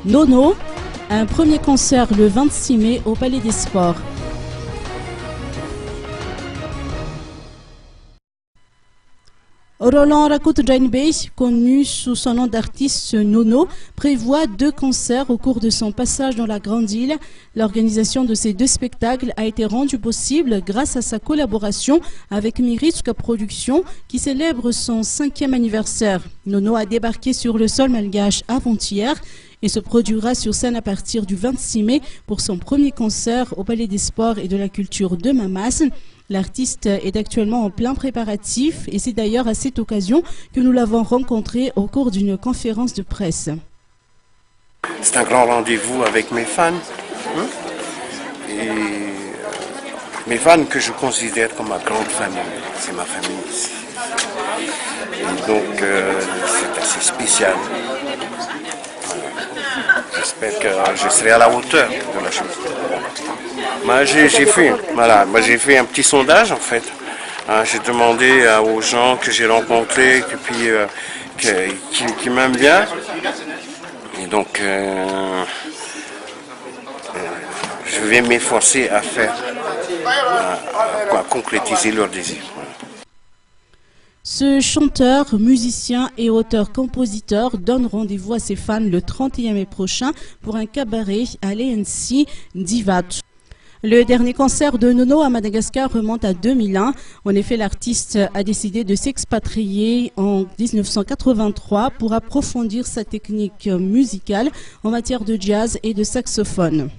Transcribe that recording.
Nono, un premier concert le 26 mai au Palais des Sports. Roland Rakut-Janbey, connu sous son nom d'artiste Nono, prévoit 2 concerts au cours de son passage dans la Grande Île. L'organisation de ces 2 spectacles a été rendue possible grâce à sa collaboration avec Miriska Productions qui célèbre son 5e anniversaire. Nono a débarqué sur le sol malgache avant-hier et se produira sur scène à partir du 26 mai pour son premier concert au Palais des Sports et de la Culture de Mamas. L'artiste est actuellement en plein préparatif et c'est d'ailleurs à cette occasion que nous l'avons rencontré au cours d'une conférence de presse. C'est un grand rendez-vous avec mes fans. Et mes fans que je considère comme ma grande famille. C'est ma famille ici. Et donc c'est assez spécial. J'espère que je serai à la hauteur de la chose. Moi, j'ai fait un petit sondage en fait. J'ai demandé aux gens que j'ai rencontrés qui m'aiment bien. Et donc, je vais m'efforcer à concrétiser leurs désirs. Ce chanteur, musicien et auteur-compositeur donne rendez-vous à ses fans le 31 mai prochain pour un cabaret à l'ENC Divat. Le dernier concert de Nono à Madagascar remonte à 2001. En effet, l'artiste a décidé de s'expatrier en 1983 pour approfondir sa technique musicale en matière de jazz et de saxophone.